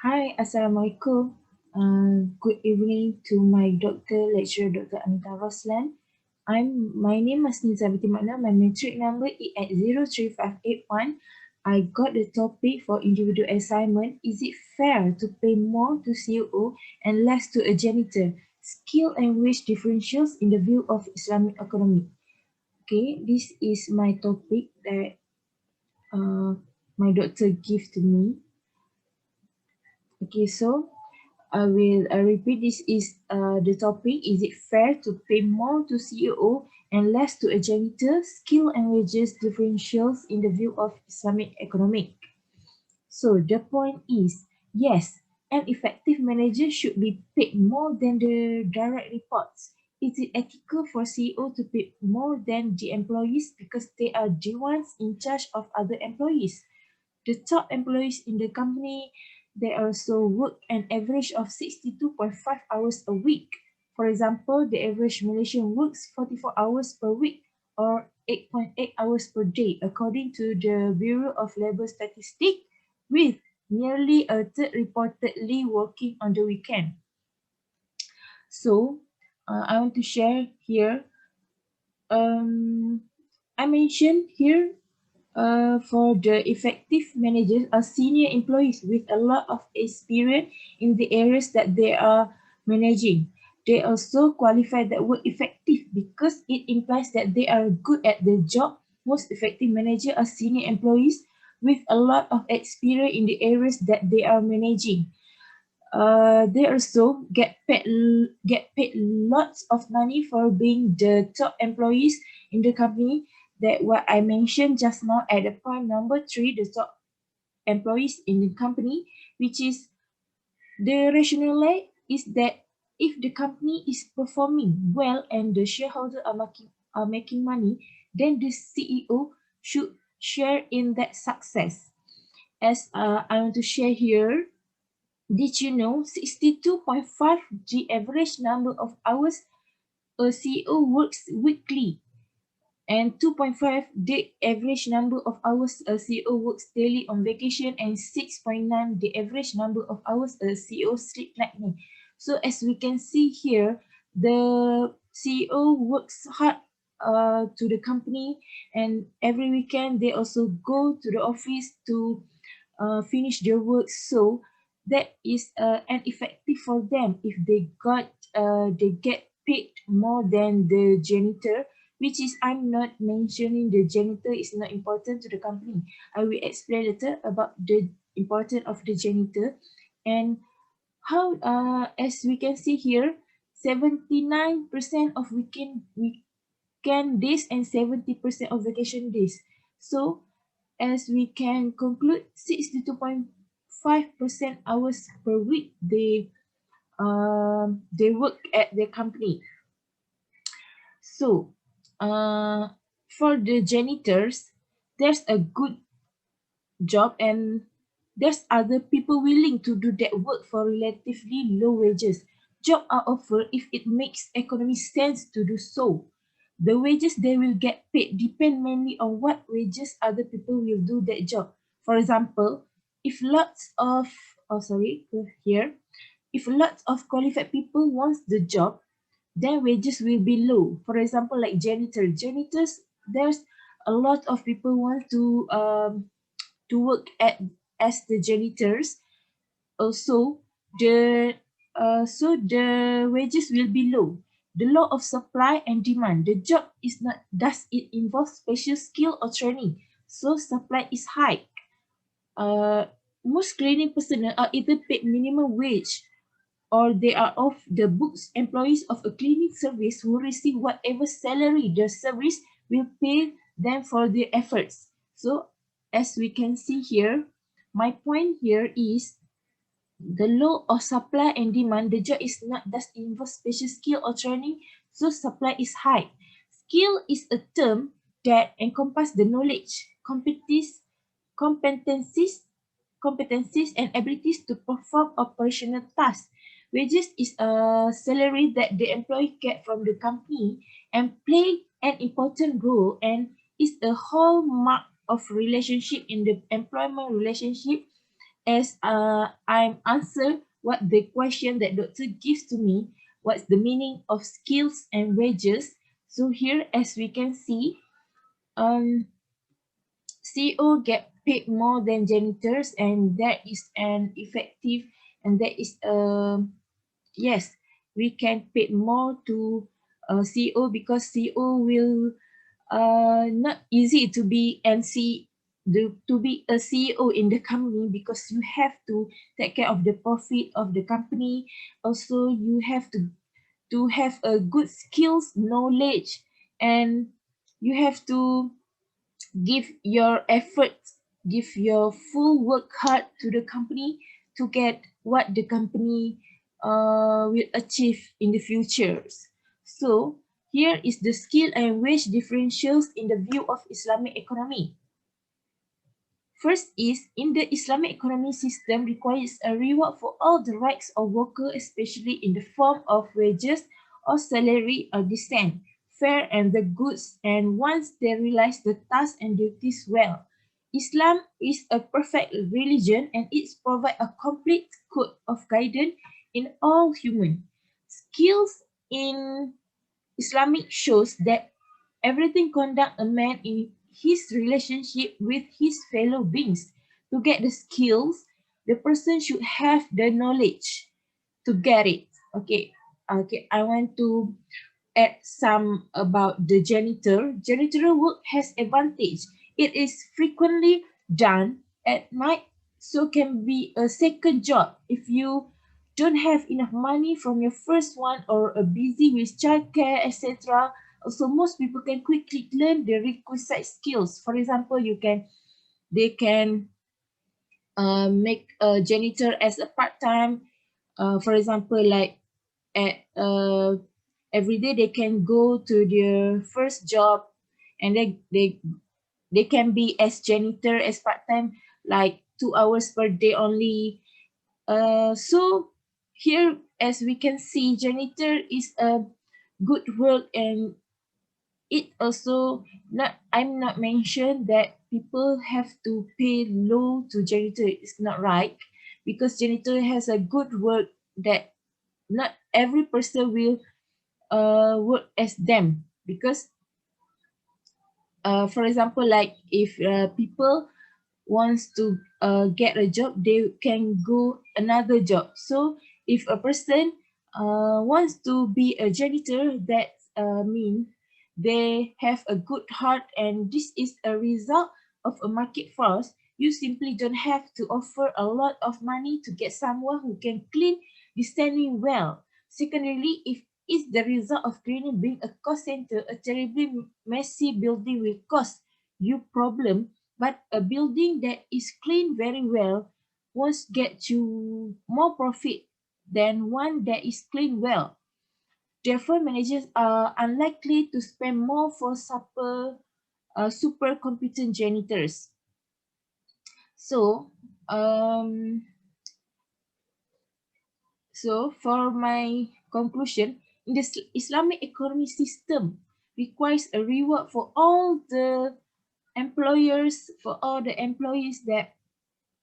Hi, Assalamualaikum. Good evening to my doctor, lecturer Dr. Anita Roslan. My name is Niza Binti Makna. My metric number is at 03581. I got the topic for individual assignment. Is it fair to pay more to COO and less to a janitor? Skill and wage differentials in the view of Islamic economy. Okay, this is my topic that my doctor gave to me. Okay, so I repeat, this is the topic. Is it fair to pay more to CEO and less to a janitor? Skill and wages differentials in the view of Islamic economic. So the point is, yes, an effective manager should be paid more than the direct reports. Is it ethical for CEO to pay more than the employees because they are the ones in charge of other employees? The top employees in the company, they also work an average of 62.5 hours a week. For example, the average Malaysian works 44 hours per week or 8.8 hours per day, according to the Bureau of Labour Statistics, with nearly a third reportedly working on the weekend. So, I want to share here. I mentioned here for the effective managers are senior employees with a lot of experience in the areas that they are managing. They also qualify that word effective because it implies that they are good at the job. Most effective managers are senior employees with a lot of experience in the areas that they are managing. They also get paid lots of money for being the top employees in the company. That what I mentioned just now at the point number 3, the top employees in the company, which is the rationale is that if the company is performing well and the shareholders are making money, then the CEO should share in that success. As I want to share here, did you know 62.5 the average number of hours a CEO works weekly, and 2.5 the average number of hours a CEO works daily on vacation, and 6.9 the average number of hours a CEO sleep nightly. So as we can see here, the CEO works hard to the company, and every weekend they also go to the office to finish their work. So that is an effective for them if they get paid more than the janitor, which is I'm not mentioning the janitor is not important to the company. I will explain later about the importance of the janitor and how as we can see here, 79% of weekend days and 70% of vacation days. So as we can conclude, 62.5% hours per week they work at the company. So for the janitors, there's a good job and there's other people willing to do that work for relatively low wages. Jobs are offered if it makes economic sense to do so. The wages they will get paid depend mainly on what wages other people will do that job. For example, if lots of here, if lots of qualified people wants the job, then wages will be low. For example, like janitors, there's a lot of people want to work as the janitors. Also, the wages will be low. The law of supply and demand. The job is not does it involve special skill or training. So supply is high. Uh, Most cleaning personnel are either paid minimum wage or they are off the books employees of a cleaning service who receive whatever salary the service will pay them for their efforts. So as we can see here, my point here is the law of supply and demand. The job is not does involve special skill or training, so supply is high. Skill is a term that encompasses the knowledge, competencies, competencies and abilities to perform operational tasks. Wages is a salary that the employee get from the company and play an important role and is a hallmark of relationship in the employment relationship as I'm answer what the question that doctor gives to me, what's the meaning of skills and wages. So here, as we can see, CEO get paid more than janitors, and that is an effective, and that is yes, we can pay more to CEO, because CEO will not easy to be to be a CEO in the company, because you have to take care of the profit of the company. Also, you have to have a good skills, knowledge, and you have to give your effort, give your full work hard to the company to get what the company will achieve in the futures. So here is the skill and wage differentials in the view of Islamic economy. First is, in the Islamic economy system requires a reward for all the rights of workers, especially in the form of wages or salary or descent, fair and the goods, and once they realize the tasks and duties well. Islam is a perfect religion, and it provides a complete code of guidance in all human. Skills in Islamic shows that everything conduct a man in his relationship with his fellow beings. To get the skills, the person should have the knowledge to get it. Okay, I want to add some about the janitor. Janitorial work has advantage. It is frequently done at night, so can be a second job if you don't have enough money from your first one or are busy with childcare, etc. Also, most people can quickly learn the requisite skills. For example, they can make a janitor as a part-time. For example, like at every day they can go to their first job, and they can be as janitor as part-time, like 2 hours per day only. So here, as we can see, janitor is a good work, and it also not, I'm not mentioned that people have to pay low to janitor. It's not right, because janitor has a good work that not every person will work as them, because for example, like if people wants to get a job, they can go another job. So if a person wants to be a janitor, that means they have a good heart, and this is a result of a market force. You simply don't have to offer a lot of money to get someone who can clean the standing well. Secondly, if is the result of cleaning being a cost center, a terribly messy building will cause you problem, but a building that is cleaned very well won't get you more profit than one that is cleaned well. Therefore, managers are unlikely to spend more for super competent janitors. So, um, so for my conclusion, in the Islamic economic system requires a reward for all the employers, for all the employees, that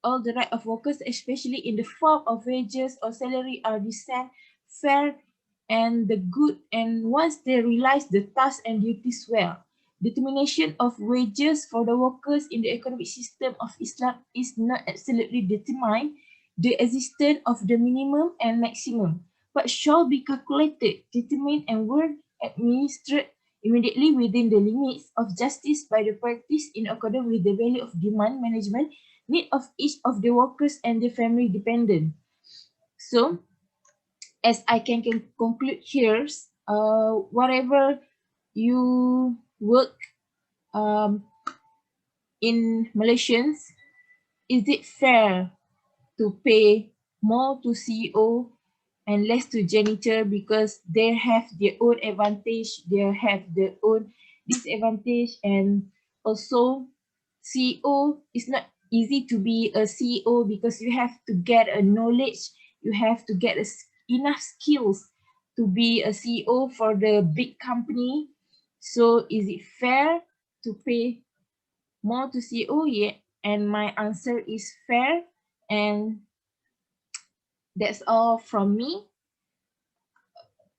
all the right of workers, especially in the form of wages or salary, are decent, fair, and the good. And once they realize the tasks and duties well, determination of wages for the workers in the economic system of Islam is not absolutely determined. The existence of the minimum and maximum, but shall be calculated, determined, and were administered immediately within the limits of justice by the practice in accordance with the value of demand management need of each of the workers and the family dependent. So, as I can conclude here, whatever you work um, in Malaysians, is it fair to pay more to CEO and less to janitor, because they have their own advantage, they have their own disadvantage, and also CEO is not easy to be a CEO, because you have to get a knowledge, you have to get enough skills to be a CEO for the big company. So is it fair to pay more to CEO? Yeah, and my answer is fair, And that's all from me.